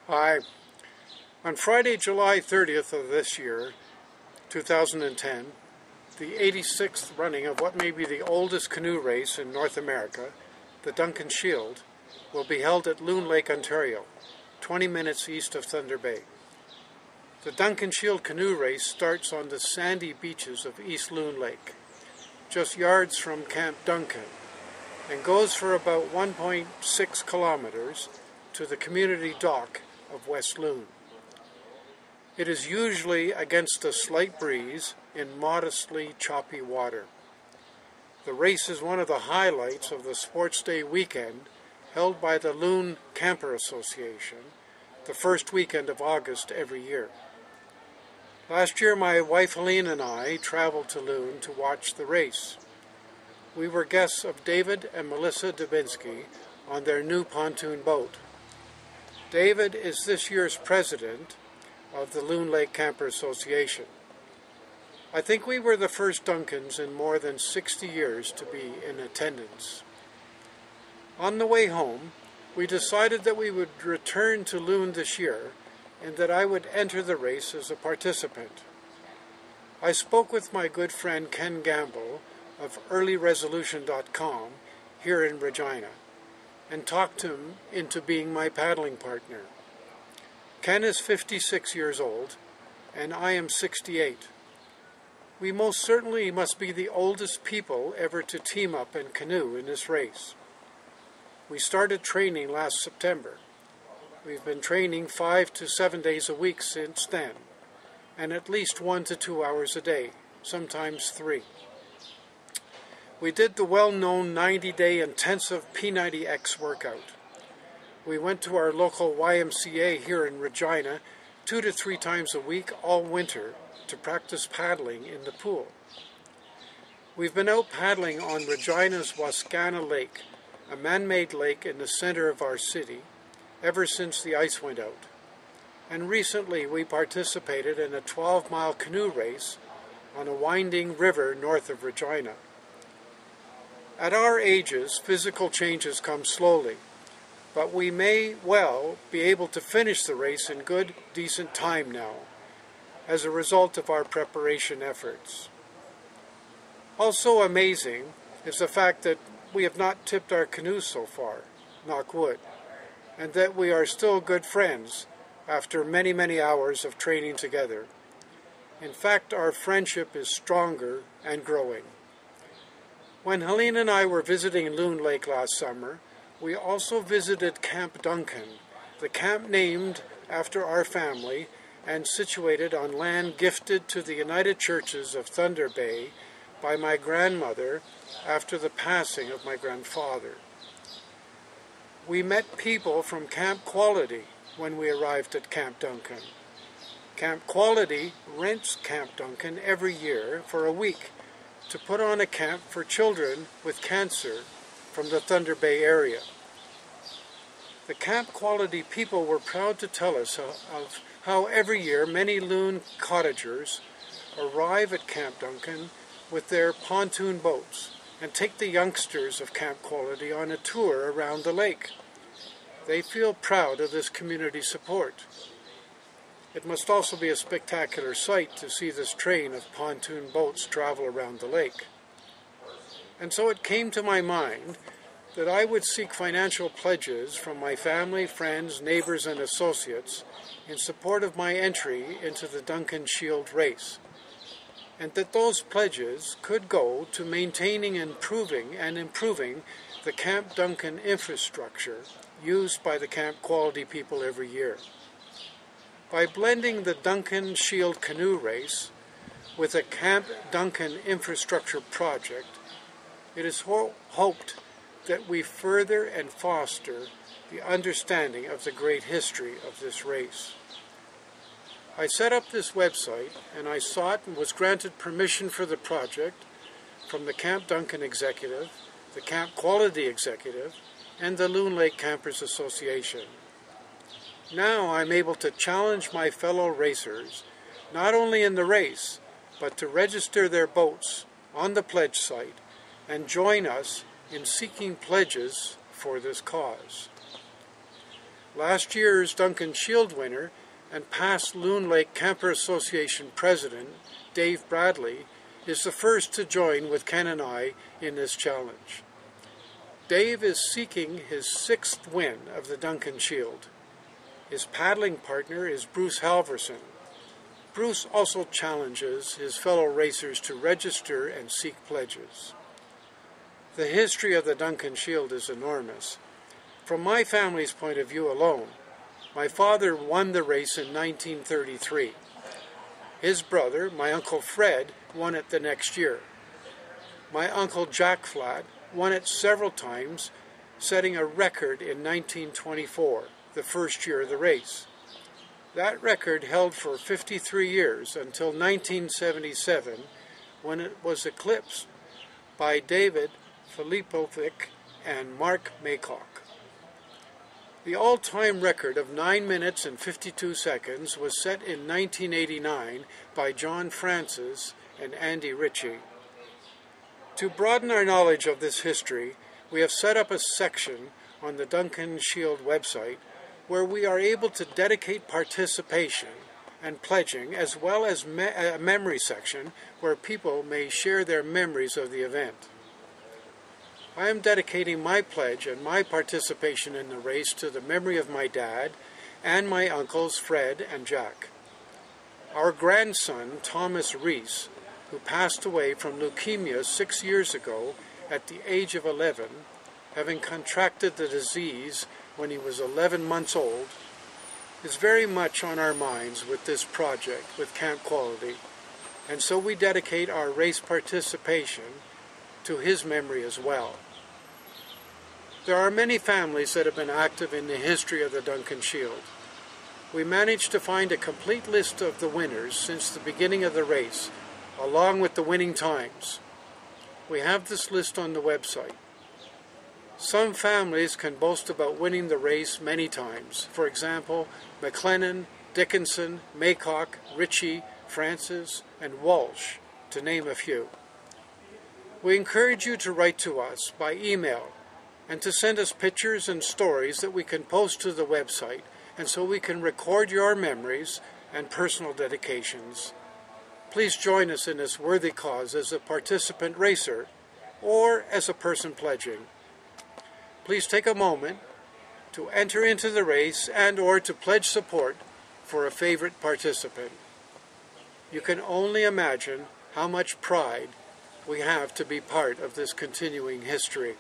Hi. On Friday, July 30th of this year, 2010, the 86th running of what may be the oldest canoe race in North America, the Duncan Shield, will be held at Loon Lake, Ontario, 20 minutes east of Thunder Bay. The Duncan Shield canoe race starts on the sandy beaches of East Loon Lake, just yards from Camp Duncan, and goes for about 1.6 kilometers to the community dock of West Loon. It is usually against a slight breeze in modestly choppy water. The race is one of the highlights of the Sports Day weekend held by the Loon Camper Association, the first weekend of August every year. Last year, my wife Helene and I traveled to Loon to watch the race. We were guests of David and Melissa Dubinsky on their new pontoon boat. David is this year's president of the Loon Lake Camper Association. I think we were the first Duncans in more than 60 years to be in attendance. On the way home, we decided that we would return to Loon this year and that I would enter the race as a participant. I spoke with my good friend Ken Gamble of earlyresolution.com here in Regina and talked him into being my paddling partner. Ken is 56 years old and I am 68. We most certainly must be the oldest people ever to team up and canoe in this race. We started training last September. We've been training 5 to 7 days a week since then, and at least 1 to 2 hours a day, sometimes 3. We did the well-known 90-day intensive P90X workout. We went to our local YMCA here in Regina 2 to 3 times a week all winter to practice paddling in the pool. We've been out paddling on Regina's Wascana Lake, a man-made lake in the center of our city, ever since the ice went out. And recently we participated in a 12-mile canoe race on a winding river north of Regina. At our ages, physical changes come slowly, but we may well be able to finish the race in good, decent time now, as a result of our preparation efforts. Also amazing is the fact that we have not tipped our canoes so far, knock wood, and that we are still good friends after many, many hours of training together. In fact, our friendship is stronger and growing. When Helene and I were visiting Loon Lake last summer, we also visited Camp Duncan, the camp named after our family and situated on land gifted to the United Churches of Thunder Bay by my grandmother after the passing of my grandfather. We met people from Camp Quality when we arrived at Camp Duncan. Camp Quality rents Camp Duncan every year for a week to put on a camp for children with cancer from the Thunder Bay area. The Camp Quality people were proud to tell us of how every year many Loon cottagers arrive at Camp Duncan with their pontoon boats and take the youngsters of Camp Quality on a tour around the lake. They feel proud of this community support. It must also be a spectacular sight to see this train of pontoon boats travel around the lake. And so it came to my mind that I would seek financial pledges from my family, friends, neighbors, and associates in support of my entry into the Duncan Shield race, and that those pledges could go to maintaining and improving the Camp Duncan infrastructure used by the Camp Quality people every year. By blending the Duncan Shield canoe race with a Camp Duncan infrastructure project, it is hoped that we further and foster the understanding of the great history of this race. I set up this website and I sought and was granted permission for the project from the Camp Duncan executive, the Camp Quality executive, and the Loon Lake Campers Association. Now I'm able to challenge my fellow racers, not only in the race, but to register their boats on the pledge site and join us in seeking pledges for this cause. Last year's Duncan Shield winner and past Loon Lake Camper Association president, Dave Bradley, is the first to join with Ken and I in this challenge. Dave is seeking his 6th win of the Duncan Shield. His paddling partner is Bruce Halverson. Bruce also challenges his fellow racers to register and seek pledges. The history of the Duncan Shield is enormous. From my family's point of view alone, my father won the race in 1933. His brother, my Uncle Fred, won it the next year. My Uncle Jack Flat won it several times, setting a record in 1924, the first year of the race. That record held for 53 years until 1977, when it was eclipsed by David Filipovic and Mark Maycock. The all-time record of 9 minutes and 52 seconds was set in 1989 by John Francis and Andy Ritchie. To broaden our knowledge of this history, we have set up a section on the Duncan Shield website where we are able to dedicate participation and pledging, as well as a memory section where people may share their memories of the event. I am dedicating my pledge and my participation in the race to the memory of my dad and my uncles Fred and Jack. Our grandson, Thomas Reese, who passed away from leukemia 6 years ago at the age of 11, having contracted the disease when he was 11 months old, is very much on our minds with this project with Camp Quality, and so we dedicate our race participation to his memory as well. There are many families that have been active in the history of the Duncan Shield. We managed to find a complete list of the winners since the beginning of the race, along with the winning times. We have this list on the website. Some families can boast about winning the race many times. For example, McLennan, Dickinson, Maycock, Ritchie, Francis, and Walsh, to name a few. We encourage you to write to us by email and to send us pictures and stories that we can post to the website, and so we can record your memories and personal dedications. Please join us in this worthy cause as a participant racer or as a person pledging. Please take a moment to enter into the race and or to pledge support for a favorite participant. You can only imagine how much pride we have to be part of this continuing history.